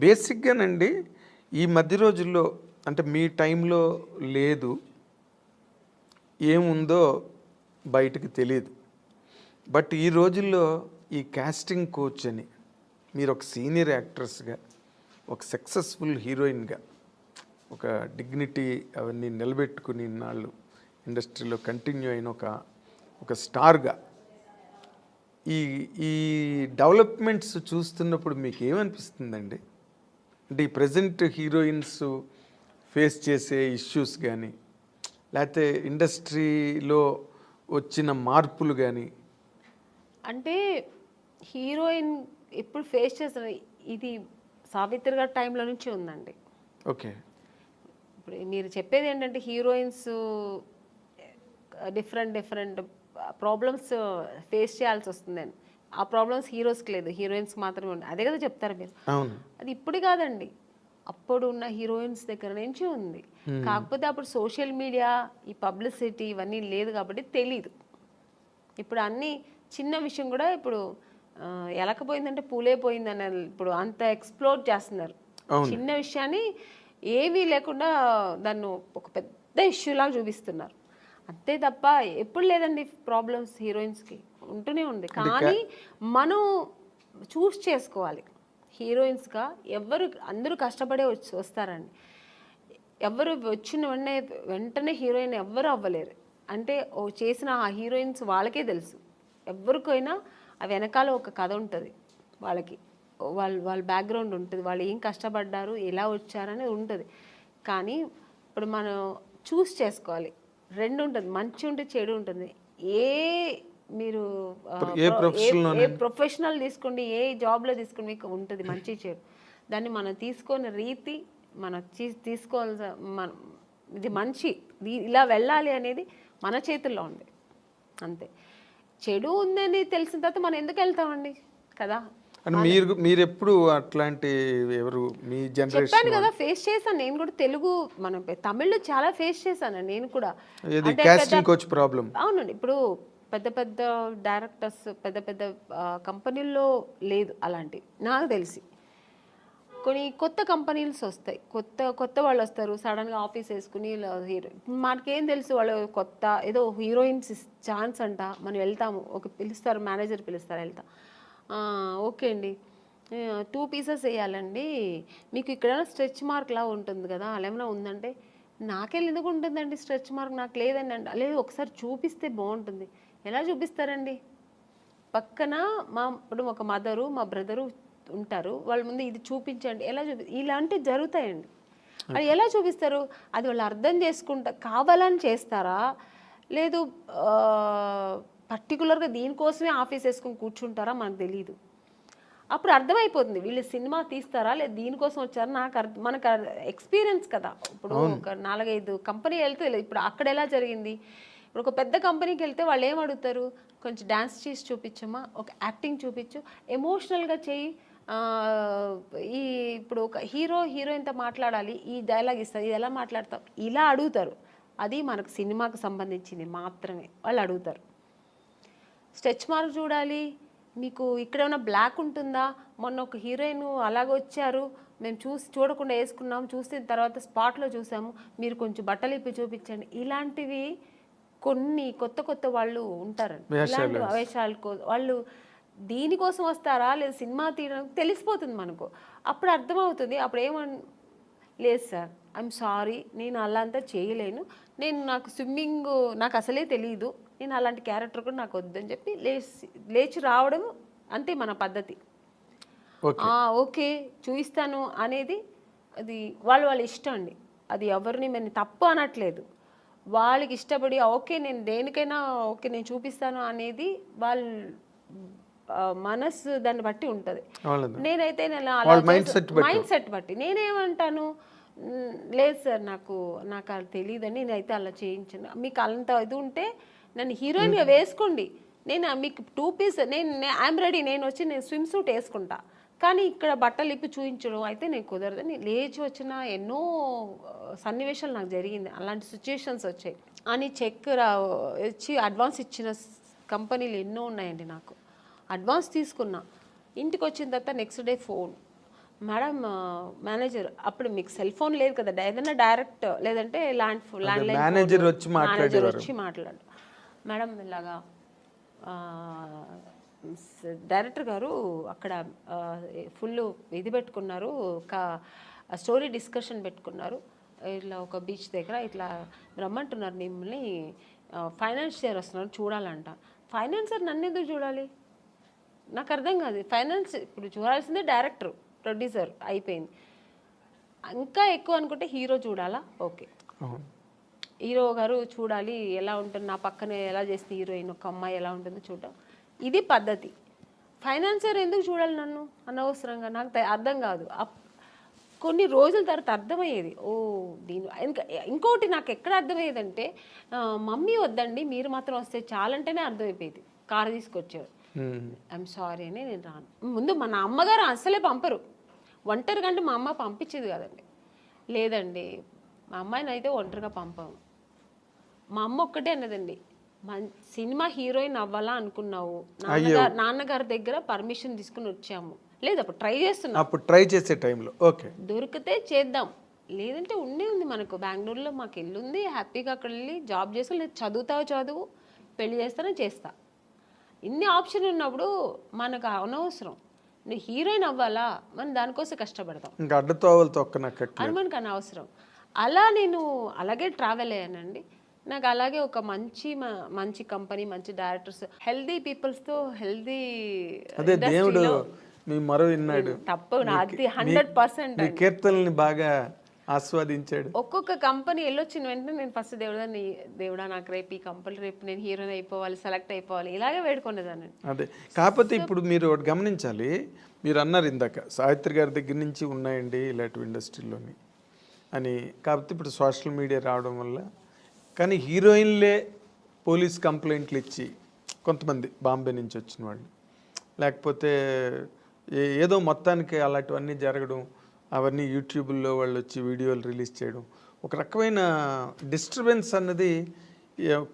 బేసిక్గానండి ఈ మధ్య రోజుల్లో అంటే మీ టైంలో లేదు, ఏముందో బయటకు తెలియదు. బట్ ఈ రోజుల్లో ఈ కాస్టింగ్ కోచ్ అని మీరు ఒక సీనియర్ యాక్ట్రెస్గా, ఒక సక్సెస్ఫుల్ హీరోయిన్గా, ఒక డిగ్నిటీ అవన్నీ నిలబెట్టుకుని ఇన్నాళ్ళు ఇండస్ట్రీలో కంటిన్యూ అయిన ఒక స్టార్గా ఈ ఈ డెవలప్మెంట్స్ చూస్తున్నప్పుడు మీకు ఏమనిపిస్తుందండి? అంటే ఈ ప్రజెంట్ హీరోయిన్స్ ఫేస్ చేసే ఇష్యూస్ కానీ, లేకపోతే ఇండస్ట్రీలో వచ్చిన మార్పులు కానీ. అంటే హీరోయిన్ ఇప్పుడు ఫేస్ చేసిన ఇది సావిత్రి గారి టైంలో నుంచి ఉందండి. ఓకే, ఇప్పుడు మీరు చెప్పేది ఏంటంటే హీరోయిన్స్ డిఫరెంట్ ప్రాబ్లమ్స్ ఫేస్ చేయాల్సి వస్తుందని. ఆ ప్రాబ్లమ్స్ హీరోస్కి లేదు, హీరోయిన్స్కి మాత్రమే ఉంది. అదే కదా చెప్తారు మీరు. అవును. అది ఇప్పుడు కాదండి, అప్పుడు ఉన్న హీరోయిన్స్ దగ్గర నుంచి ఉంది. కాకపోతే అప్పుడు సోషల్ మీడియా, ఈ పబ్లిసిటీ ఇవన్నీ లేదు కాబట్టి తెలీదు. ఇప్పుడు అన్ని చిన్న విషయం కూడా ఇప్పుడు ఎలకపోయిందంటే పూలే పోయిందని ఇప్పుడు అంత ఎక్స్ప్లోర్ చేస్తున్నారు. చిన్న విషయాన్ని ఏమీ లేకుండా దాన్ని ఒక పెద్ద ఇష్యూలాగా చూపిస్తున్నారు. అంతే తప్ప ఎప్పుడు లేదండి ప్రాబ్లమ్స్ హీరోయిన్స్కి ఉంటూనే ఉంది. కానీ మనం చూస్ చేసుకోవాలి. హీరోయిన్స్గా అందరూ కష్టపడే వస్తారండి. ఎవరు వచ్చిన వెంటనే హీరోయిన్ ఎవ్వరు అవ్వలేరు. అంటే చేసిన ఆ హీరోయిన్స్ వాళ్ళకే తెలుసు. ఎవరికైనా ఆ వెనకాల ఒక కథ ఉంటుంది, వాళ్ళకి వాళ్ళ బ్యాక్గ్రౌండ్ ఉంటుంది, వాళ్ళు ఏం కష్టపడ్డారు, ఎలా వచ్చారనేది ఉంటుంది. కానీ ఇప్పుడు మనం చూస్ చేసుకోవాలి. రెండు ఉంటుంది, మంచి ఉంటుంది, చెడు ఉంటుంది. మీరు ఏ ప్రొఫెషనల్ తీసుకోండి, ఏ జాబ్లో తీసుకోండి, మీకు ఉంటుంది మంచి చెడు. దాన్ని మనం తీసుకున్న రీతి, మనం తీసుకోవాల్సిన ఇది మంచి ఇలా వెళ్ళాలి అనేది మన చేతుల్లో ఉంది. అంతే. చెడు ఉందని తెలిసిన తర్వాత మనం ఎందుకు వెళ్తామండి కదా. అంటే మీరు ఎప్పుడు అట్లాంటి ఎవరు మీ జనరేషన్? చెప్పాను కదా, ఫేస్ చేశాను నేను కూడా. తెలుగు మనం తమిళ్లో చాలా ఫేస్ చేశాను నేను కూడా. Casting couch problem. అవునండి. ఇప్పుడు పెద్ద డైరెక్టర్స్ పెద్ద కంపెనీల్లో లేదు అలాంటి నాకు తెలిసి. కొన్ని కొత్త కంపెనీస్ వస్తాయి, కొత్త వాళ్ళు వస్తారు, సడన్గా ఆఫీస్ వేసుకుని హీరో. మనకేం తెలుసు వాళ్ళు కొత్త ఏదో హీరోయిన్స్ ఛాన్స్ అంట, మనం వెళ్తాము. ఒక పిలుస్తారు, మేనేజర్ పిలుస్తారు, వెళ్తాం. ఓకే అండి, 2 పీసెస్ వేయాలండి, మీకు ఇక్కడ స్ట్రెచ్ మార్క్ లా ఉంటుంది కదా, అలా ఏమైనా ఉందంటే, నాకెళ్ళి ఎందుకు ఉంటుందండి స్ట్రెచ్ మార్క్, నాకు లేదండి అండి. లేదు, ఒకసారి చూపిస్తే బాగుంటుంది. ఎలా చూపిస్తారండి? పక్కన ఇప్పుడు ఒక మదరు, మా బ్రదరు ఉంటారు, వాళ్ళ ముందు ఇది చూపించండి, ఎలా ఇలాంటివి జరుగుతాయండి. అది ఎలా చూపిస్తారు? అది వాళ్ళు అర్థం కావాలని చేస్తారా, లేదు పర్టికులర్గా దీనికోసమే ఆఫీస్ వేసుకొని కూర్చుంటారా, మనకు తెలియదు. అప్పుడు అర్థమైపోతుంది వీళ్ళు సినిమా తీస్తారా లేదు దీనికోసం వచ్చారా. మనకు ఎక్స్పీరియన్స్ కదా. ఇప్పుడు ఒక 4-5 కంపెనీ వెళ్తే ఇప్పుడు అక్కడ ఎలా జరిగింది. ఇప్పుడు ఒక పెద్ద కంపెనీకి వెళ్తే వాళ్ళు ఏం అడుగుతారు, కొంచెం డ్యాన్స్ చేసి చూపించమ్మా, ఒక యాక్టింగ్ చూపించు, ఎమోషనల్గా చేయి. ఇప్పుడు ఒక హీరోయిన్తో మాట్లాడాలి, ఈ డైలాగ్ ఇస్తారు, ఇది ఎలా మాట్లాడతాం, ఇలా అడుగుతారు. అది మనకు సినిమాకు సంబంధించింది మాత్రమే వాళ్ళు అడుగుతారు. స్ట్రెచ్ మార్క్ చూడాలి, మీకు ఇక్కడ ఏమైనా బ్లాక్ ఉంటుందా, మొన్న ఒక హీరోయిన్ అలాగొచ్చారు, మేము చూడకుండా వేసుకున్నాము, చూసిన తర్వాత స్పాట్లో చూసాము, మీరు కొంచెం బట్టలు ఇప్పి చూపించండి. ఇలాంటివి కొన్ని కొత్త వాళ్ళు ఉంటారండి. ఇలాంటి వేషాలు వాళ్ళు దీనికోసం వస్తారా లేదు సినిమా తీయడం తెలిసిపోతుంది మనకు. అప్పుడు అర్థమవుతుంది. అప్పుడు లేదు సార్, ఐఎమ్ సారీ, నేను అలా అంతా చేయలేను, నాకు స్విమ్మింగ్ నాకు అసలే తెలియదు, నేను అలాంటి క్యారెక్టర్ కూడా నాకు వద్దని చెప్పి లేచి రావడం. అంతే మన పద్ధతి. ఓకే చూపిస్తాను అనేది అది వాళ్ళ ఇష్టం అండి. అది ఎవరిని మేము తప్పు అనట్లేదు. వాళ్ళకి ఇష్టపడి ఓకే నేను దేనికైనా ఓకే నేను చూపిస్తాను అనేది వాళ్ళ మనసు దాన్ని బట్టి ఉంటుంది. నేనైతే మైండ్ సెట్ బట్టి నేనేమంటాను, లేదు సార్ నాకు అది తెలియదని నేనైతే అలా చేయించాను. మీకు అంత ఇది ఉంటే నన్ను హీరోయిన్గా వేసుకోండి, నేను మీకు 2 పీస్ ఐఎమ్ రెడీ, నేను స్విమ్ సూట్ వేసుకుంటా, కానీ ఇక్కడ బట్టలు ఇప్పి చూపించడం అయితే నేను కుదరదని లేచి వచ్చిన ఎన్నో సన్నివేశాలు నాకు జరిగింది. అలాంటి సిచ్యుయేషన్స్ వచ్చాయి. అని చెక్ ఇచ్చి అడ్వాన్స్ ఇచ్చిన కంపెనీలు ఎన్నో ఉన్నాయండి. నాకు అడ్వాన్స్ తీసుకున్నా, ఇంటికి వచ్చిన తర్వాత next day phone, madam manager అప్పుడు మీకు సెల్ ఫోన్ లేదు కదా, ఏదైనా డైరెక్ట్ లేదంటే ల్యాండ్లైన్ మేనేజర్ వచ్చి మేనేజర్ వచ్చి మాట్లాడు, మేడం ఇలాగా డైరెక్టర్ గారు అక్కడ ఫుల్ ఇది పెట్టుకున్నారు, ఒక స్టోరీ డిస్కషన్ పెట్టుకున్నారు, ఇట్లా ఒక బీచ్ దగ్గర ఇట్లా రమ్మంటున్నారు మిమ్మల్ని, ఫైనాన్షియర్ వస్తున్నారు చూడాలంట. ఫైనాన్సర్ నన్ను ఎందుకు చూడాలి, నాకు అర్థం కాదు. ఫైనాన్స్ ఇప్పుడు చూడాల్సిందే డైరెక్టర్ ప్రొడ్యూసర్ అయిపోయింది. ఇంకా ఎక్కువ అనుకుంటే హీరో చూడాలా, ఓకే హీరో గారు చూడాలి ఎలా ఉంటుంది, నా పక్కనే ఎలా చేస్తే హీరోయిన్ ఒక అమ్మాయి ఎలా ఉంటుందో చూడటం, ఇది పద్ధతి. ఫైనాన్సర్ ఎందుకు చూడాలి నన్ను అనవసరంగా, నాకు అర్థం కాదు. కొన్ని రోజుల తర్వాత అర్థమయ్యేది, ఓ దీని ఇంకోటి నాకు ఎక్కడ అర్థమయ్యేదంటే, మమ్మీ వద్దండి మీరు మాత్రం వస్తే చాలంటేనే అర్థమైపోయేది. కారు తీసుకొచ్చేవారు, ఐఎమ్ సారీ అని నేను రాను. ముందు మన అమ్మగారు అసలే పంపరు, ఒంటరిగా అంటే మా అమ్మ పంపించేది కదండి. లేదండి మా అమ్మాయిని అయితే ఒంటరిగా పంపాము. మా అమ్మ ఒక్కటే అన్నదండి, సినిమా హీరోయిన్ అవ్వాలా అనుకున్నావు, నాన్నగారి దగ్గర పర్మిషన్ తీసుకుని వచ్చాము, లేదు అప్పుడు ట్రై చేస్తున్నాం, అప్పుడు ట్రై చేసే టైంలో ఓకే దొరికితే చేద్దాం, లేదంటే ఉండే ఉంది మనకు బెంగళూరులో మాకు ఇల్లు ఉంది, హ్యాపీగా అక్కడ వెళ్ళి జాబ్ చేస్తా, లేదు చదువుతావు చదువు, పెళ్లి చేస్తానో చేస్తా, ఇన్ని ఆప్షన్ ఉన్నప్పుడు మనకు అనవసరం. నువ్వు హీరోయిన్ అవ్వాలా, మనం దానికోసం కష్టపడతాం, ఇంకా అడ్డతోవలు తొక్కనక్క అని మనకు అనవసరం. అలా నేను అలాగే ట్రావెల్ అయ్యానండి. నాకు అలాగే ఒక మంచి కంపెనీ, మంచి డైరెక్టర్స్, హెల్దీ పీపుల్స్తో హెల్దీ, అదే దేవుడు మీ మరో విన్నాడు, తప్పు అది 100% కీర్తనల్ని బాగా ఆస్వాదించాడు. ఒక్కొక్క కంపెనీ వెళ్ళొచ్చిన వెంటనే నేను ఫస్ట్ దేవుడా నాకు రేపు ఈ కంపెనీ రేపు నేను హీరోయిన్ అయిపోవాలి, సెలెక్ట్ అయిపోవాలి, ఇలాగే వేడుకునేదాన్ని. అదే కాకపోతే ఇప్పుడు మీరు ఒకటి గమనించాలి, మీరు అన్నారు ఇందాక సావిత్రి గారి దగ్గర నుంచి ఉన్నాయండి ఇలాంటి ఇండస్ట్రీలోని అని. కాకపోతే ఇప్పుడు సోషల్ మీడియా రావడం వల్ల, కానీ హీరోయిన్లే పోలీస్ కంప్లైంట్లు ఇచ్చి కొంతమంది బాంబే నుంచి వచ్చిన వాళ్ళు, లేకపోతే ఏదో మొత్తానికి అలాంటివన్నీ జరగడం, అవన్నీ యూట్యూబ్లో వాళ్ళు వచ్చి వీడియోలు రిలీజ్ చేయడం, ఒక రకమైన డిస్టర్బెన్స్ అన్నది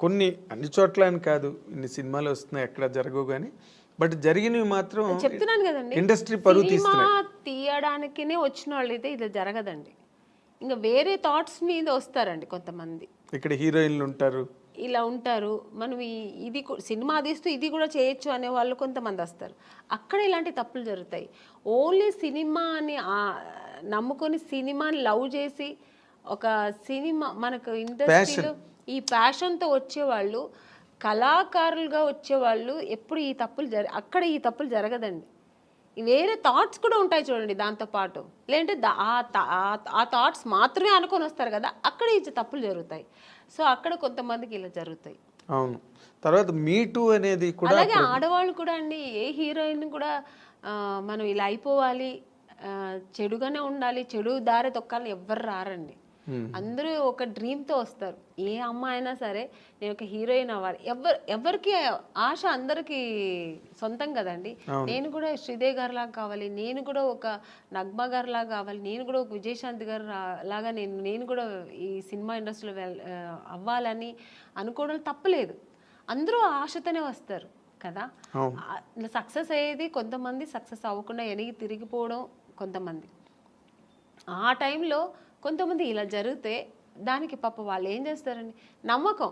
కొన్ని అన్ని చోట్ల అని కాదు, ఇన్ని సినిమాలు వస్తున్నాయి ఎక్కడ జరగవు కానీ, బట్ జరిగినవి మాత్రం చెప్తున్నాను కదండి, ఇండస్ట్రీ పరువు తీయడానికినే వచ్చిన వాళ్ళు అయితే ఇది జరగదండి. ఇంకా వేరే థాట్స్ మీద వస్తారండి కొంతమంది, ఇక్కడ హీరోయిన్లు ఉంటారు, ఇలా ఉంటారు, మనం ఇది సినిమా తీస్తూ ఇది కూడా చేయొచ్చు అనే వాళ్ళు కొంతమంది వస్తారు, అక్కడ ఇలాంటి తప్పులు జరుగుతాయి. ఓన్లీ సినిమాని నమ్ముకొని సినిమాని లవ్ చేసి ఒక సినిమా మనకు ఇండస్ట్రీలో ఈ ప్యాషన్తో వచ్చేవాళ్ళు, కళాకారులుగా వచ్చేవాళ్ళు ఎప్పుడు ఈ తప్పులు అక్కడ ఈ తప్పులు జరగదండి. వేరే థాట్స్ కూడా ఉంటాయి చూడండి దాంతోపాటు, లేదంటే ఆ థాట్స్ మాత్రమే అనుకొని వస్తారు కదా, అక్కడ ఈ తప్పులు జరుగుతాయి. సో అక్కడ కొంతమందికి ఇలా జరుగుతాయి. అవును. తర్వాత మీటూ అనేది కూడా, అలాగే ఆడవాళ్ళు కూడా అండి, ఏ హీరోయిన్ కూడా మనం ఇలా అయిపోవాలి, చెడుగానే ఉండాలి, చెడు దారి తొక్కాలని ఎవ్వరు రారండి. అందరూ ఒక డ్రీమ్తో వస్తారు. ఏ అమ్మాయి అయినా సరే నేను ఒక హీరోయిన్ అవ్వాలి, ఎవరికి ఆశ అందరికీ సొంతం కదండి. నేను కూడా శ్రీదేవి గారిలాగా కావాలి, నేను కూడా ఒక నగ్మా గారిలాగా కావాలి, నేను కూడా ఒక విజయశాంతి గారు లాగా నేను కూడా ఈ సినిమా ఇండస్ట్రీలో అవ్వాలని అనుకోవడం తప్పలేదు. అందరూ ఆశతోనే వస్తారు కదా. సక్సెస్ అయ్యేది కొంతమంది, సక్సెస్ అవ్వకుండా వెనక్కి తిరిగిపోవడం కొంతమంది. ఆ టైంలో కొంతమంది ఇలా జరిగితే దానికి పాప వాళ్ళు ఏం చేస్తారండి, నమ్మకం,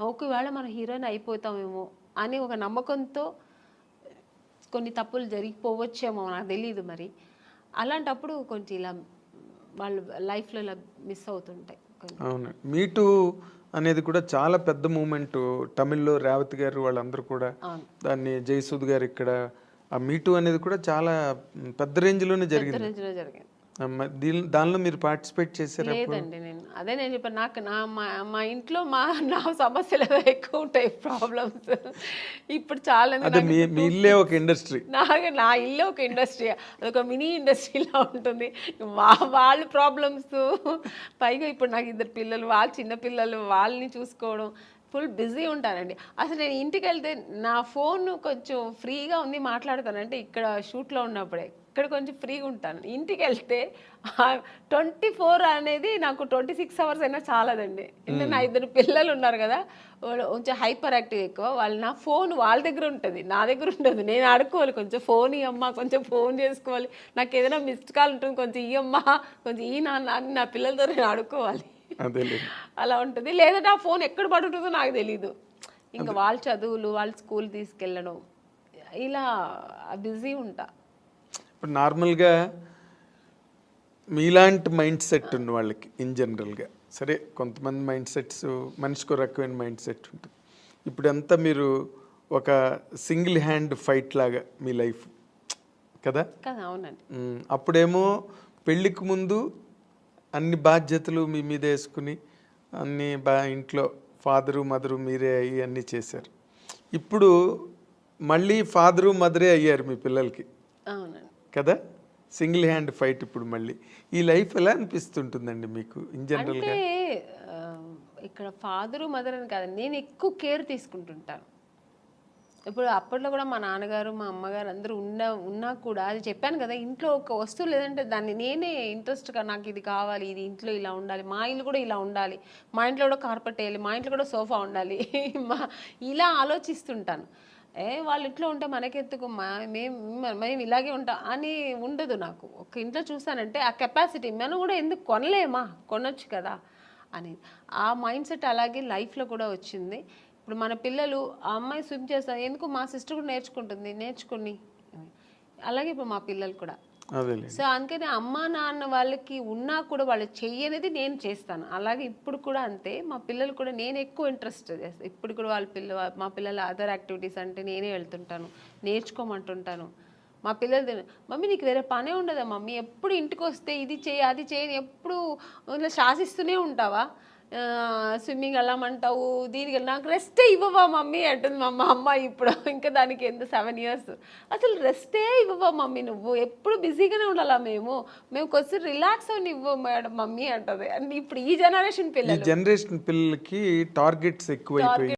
ఒకవేళ మనం హీరోయిన్ అయిపోతామేమో అని ఒక నమ్మకంతో కొన్ని తప్పులు జరిగిపోవచ్చేమో, నాకు తెలీదు మరి. అలాంటప్పుడు కొంచెం ఇలా వాళ్ళు లైఫ్లో ఇలా మిస్ అవుతుంటాయి. అవును, మీటూ అనేది కూడా చాలా పెద్ద మూమెంట్. తమిళ్లో రేవతి గారు వాళ్ళందరూ కూడా దాన్ని, జయసూద్ గారు ఇక్కడ, ఆ మీటూ అనేది కూడా చాలా పెద్ద రేంజ్లోనే జరిగింది. దానిలో మీరు పార్టిసిపేట్ చేశారా? లేదండి, నేను చెప్పాను, నాకు మా ఇంట్లో నా సమస్యలు ఎక్కువ ఉంటాయి, ప్రాబ్లమ్స్. ఇప్పుడు చాలా మీ ఇల్లే ఒక ఇండస్ట్రీ, నా ఇల్లే ఒక ఇండస్ట్రీ, అదొక మినీ ఇండస్ట్రీలా ఉంటుంది. వాళ్ళ ప్రాబ్లమ్స్, పైగా ఇప్పుడు నాకు 2 పిల్లలు, వాళ్ళ చిన్న పిల్లలు, వాళ్ళని చూసుకోవడం ఫుల్ బిజీ ఉంటానండి. అసలు నేను ఇంటికి వెళ్తే నా ఫోన్ కొంచెం ఫ్రీగా ఉంది మాట్లాడతానంటే ఇక్కడ షూట్లో ఉన్నప్పుడే, ఇక్కడ కొంచెం ఫ్రీగా ఉంటాను. ఇంటికి వెళ్తే 24 అనేది నాకు 26 అవర్స్ అయినా చాలదండి. అంటే నా 2 పిల్లలు ఉన్నారు కదా, వాళ్ళు కొంచెం హైపర్ యాక్టివ్ ఎక్కువ. వాళ్ళు నా ఫోన్ వాళ్ళ దగ్గర ఉంటుంది, నా దగ్గర ఉండదు. నేను ఆడుకోవాలి, కొంచెం ఫోన్ ఇవ్వమ్మా, కొంచెం ఫోన్ చేసుకోవాలి, నాకు ఏదైనా మిస్డ్ కాల్ ఉంటుంది, కొంచెం ఇవ్వమ్మా, కొంచెం ఈ నాన్న అని నా పిల్లలతో నేను ఆడుకోవాలి. అలా ఉంటుంది. లేదంటే ఆ ఫోన్ ఎక్కడ పడుతుందో నాకు తెలీదు. ఇంకా వాళ్ళ చదువులు, వాళ్ళ స్కూల్ తీసుకెళ్ళడం, ఇలా బిజీ ఉంటా. ఇప్పుడు నార్మల్గా మీలాంటి మైండ్ సెట్ ఉన్న వాళ్ళకి ఇన్ జనరల్గా, సరే కొంతమంది మైండ్ సెట్స్ మనిషికి రకమైన మైండ్ సెట్ ఉంటుంది. ఇప్పుడంతా మీరు ఒక సింగిల్ హ్యాండ్ ఫైట్ లాగా మీ లైఫ్ కదా. అవునండి. అప్పుడేమో పెళ్ళికి ముందు అన్ని బాధ్యతలు మీ మీద వేసుకుని అన్ని ఇంట్లో ఫాదరు మదరు మీరే అయ్యి అన్నీ చేశారు. ఇప్పుడు మళ్ళీ ఫాదరు మదరే అయ్యారు మీ పిల్లలకి. అవునండి కదా, సింగిల్ హ్యాండ్ ఫైట్. ఇప్పుడు మళ్ళీ ఈ లైఫ్ ఎలా అనిపిస్తుంటుందండి మీకు ఇన్ జనరల్గా? అంటే ఇక్కడ ఫాదరు మదర్ అని కాదు, నేను ఎక్కువ కేర్ తీసుకుంటుంటాను. ఇప్పుడు అప్పట్లో కూడా మా నాన్నగారు మా అమ్మగారు అందరూ ఉన్నా కూడా, అది చెప్పాను కదా, ఇంట్లో ఒక వస్తువు లేదంటే దాన్ని నేనే ఇంట్రెస్ట్గా నాకు ఇది కావాలి, ఇది ఇంట్లో ఇలా ఉండాలి, మా ఇల్లు కూడా ఇలా ఉండాలి, మా ఇంట్లో కూడా కార్పెట్ వేయాలి, మా ఇంట్లో కూడా సోఫా ఉండాలి, ఇలా ఆలోచిస్తుంటాను. వాళ్ళ ఇంట్లో ఉంటే మనకెత్తుకు, మేము ఇలాగే ఉంటాం అని ఉండదు నాకు. ఒక ఇంట్లో చూసానంటే ఆ కెపాసిటీ మనం కూడా ఎందుకు కొనలేమా, కొనొచ్చు కదా అని ఆ మైండ్ సెట్ అలాగే లైఫ్లో కూడా వచ్చింది. ఇప్పుడు మన పిల్లలు ఆ అమ్మాయి స్విమ్ చేస్తారు, ఎందుకు మా సిస్టర్ కూడా నేర్చుకుని అలాగే ఇప్పుడు మా పిల్లలు కూడా. సో అందుకని అమ్మా నాన్న వాళ్ళకి ఉన్నా కూడా వాళ్ళు చెయ్యనేది నేను చేస్తాను. అలాగే ఇప్పుడు కూడా అంతే, మా పిల్లలు కూడా నేను ఎక్కువ ఇంట్రెస్ట్ చేస్తాను. ఇప్పుడు కూడా మా పిల్లల అదర్ యాక్టివిటీస్ అంటే నేనే వెళ్తుంటాను, నేర్చుకోమంటుంటాను. మా పిల్లలు, మమ్మీ నీకు వేరే పనే ఉండదా మమ్మీ, ఎప్పుడు ఇంటికి వస్తే ఇది చేయి అది చేయని ఎప్పుడు ఇలా శాసిస్తూనే ఉంటావా, స్విమ్మింగ్ వెళ్ళమంటావు, దీనికి నాకు రెస్టే ఇవ్వవా మమ్మీ అంటుంది మా అమ్మ. ఇప్పుడు ఇంకా దానికి ఎంత 7 years, అసలు రెస్టే ఇవ్వవా మమ్మీ, నువ్వు ఎప్పుడు బిజీగానే ఉండాలా, మేము కొంచెం రిలాక్స్ అని ఇవ్వ మేడం మమ్మీ అంటది. అండ్ ఇప్పుడు ఈ జనరేషన్ పిల్లలకి టార్గెట్స్ ఎక్కువైపోయి